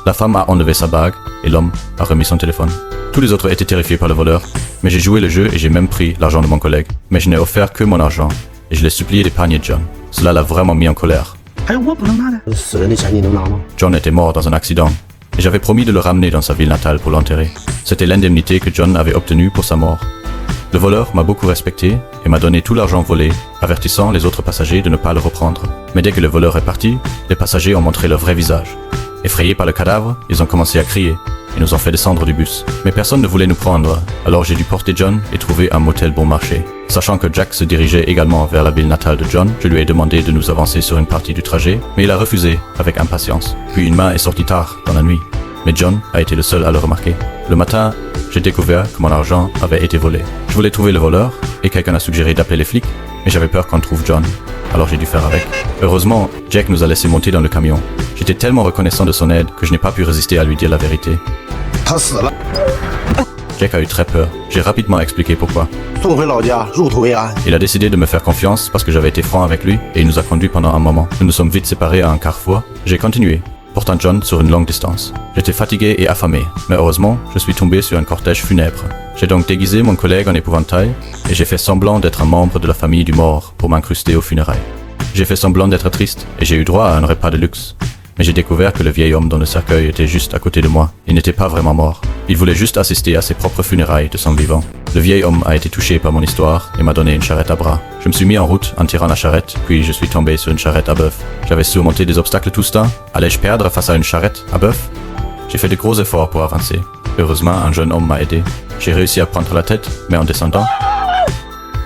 La femme a enlevé sa bague et l'homme a remis son téléphone. Tous les autres étaient terrifiés par le voleur, mais j'ai joué le jeu et j'ai même pris l'argent de mon collègue. Mais je n'ai offert que mon argent et je l'ai supplié d'épargner John. Cela l'a vraiment mis en colère. 还有我不能拿的。死人的钱你能拿吗？ John était mort dans un accident et j'avais promis de le ramener dans sa ville natale pour l'enterrer. C'était l'indemnité que John avait obtenue pour sa mort. Le voleur m'a beaucoup respecté et m'a donné tout l'argent volé, avertissant les autres passagers de ne pas le reprendre. Mais dès que le voleur est parti, les passagers ont montré leur vrai visage. Effrayés par le cadavre, ils ont commencé à crier et nous ont fait descendre du bus. Mais personne ne voulait nous prendre, alors j'ai dû porter John et trouver un motel bon marché. Sachant que Jack se dirigeait également vers la ville natale de John, je lui ai demandé de nous avancer sur une partie du trajet, mais il a refusé avec impatience. Puis une main est sortie tard dans la nuit, mais John a été le seul à le remarquer. Le matin, j'ai découvert que mon argent avait été volé. Je voulais trouver le voleur et quelqu'un a suggéré d'appeler les flics, mais j'avais peur qu'on trouve John. Alors j'ai dû faire avec. Heureusement, Jack nous a laissé monter dans le camion. J'étais tellement reconnaissant de son aide que je n'ai pas pu résister à lui dire la vérité. 他死了， Jack a eu très peur. J'ai rapidement expliqué pourquoi. 送回老家，入土为安。 Il a décidé de me faire confiance parce que j'avais été franc avec lui et il nous a conduits pendant un moment. Nous nous sommes vite séparés à un carrefour. J'ai continué, portant John sur une longue distance. J'étais fatigué et affamé, mais heureusement, je suis tombé sur un cortège funèbre. J'ai donc déguisé mon collègue en épouvantail et j'ai fait semblant d'être un membre de la famille du mort pour m'incruster aux funérailles. J'ai fait semblant d'être triste et j'ai eu droit à un repas de luxe. Mais j'ai découvert que le vieil homme dans le cercueil était juste à côté de moi. Il n'était pas vraiment mort. Il voulait juste assister à ses propres funérailles de son vivant. Le vieil homme a été touché par mon histoire et m'a donné une charrette à bras. Je me suis mis en route en tirant la charrette, puis je suis tombé sur une charrette à bœuf. J'avais surmonté des obstacles tout ce temps. Allais-je perdre face à une charrette à bœuf? J'ai fait de gros efforts pour avancer. Heureusement, un jeune homme m'a aidé. J'ai réussi à prendre la tête, mais en descendant,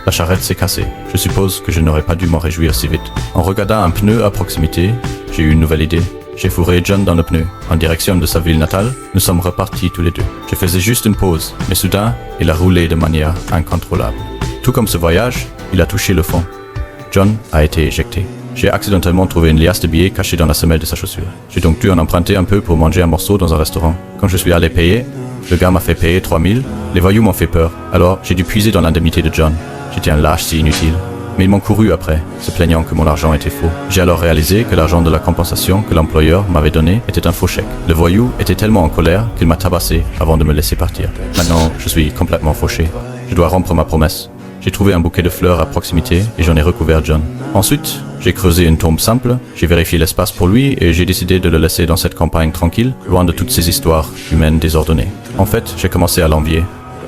la charrette s'est cassée. Je suppose que je n'aurais pas dû m'en réjouir si vite. En regardant un pneu à proximité, j'ai eu une nouvelle idée. J'ai fourré John dans le pneu, en direction de sa ville natale. Nous sommes repartis tous les deux. Je faisais juste une pause, mais soudain, il a roulé de manière incontrôlable. Tout comme ce voyage, il a touché le fond. John a été éjecté. J'ai accidentellement trouvé une liasse de billets cachée dans la semelle de sa chaussure. J'ai donc dû en emprunter un peu pour manger un morceau dans un restaurant. Quand je suis allé payer, le gars m'a fait payer 3000. Les voyous m'ont fait peur, alors j'ai dû puiser dans l'indemnité de John. J'étais un lâche si inutile. Mais ils m'ont couru après, se plaignant que mon argent était faux. J'ai alors réalisé que l'argent de la compensation que l'employeur m'avait donné était un faux chèque. Le voyou était tellement en colère qu'il m'a tabassé avant de me laisser partir. Maintenant, je suis complètement fauché. Je dois rompre ma promesse. J'ai trouvé un bouquet de fleurs à proximité et j'en ai recouvert John. Ensuite, j'ai creusé une tombe simple, j'ai vérifié l'espace pour lui et j'ai décidé de le laisser dans cette campagne tranquille, loin de toutes ces histoires humaines désordonnées. En fait, j'ai commencé à l'envier.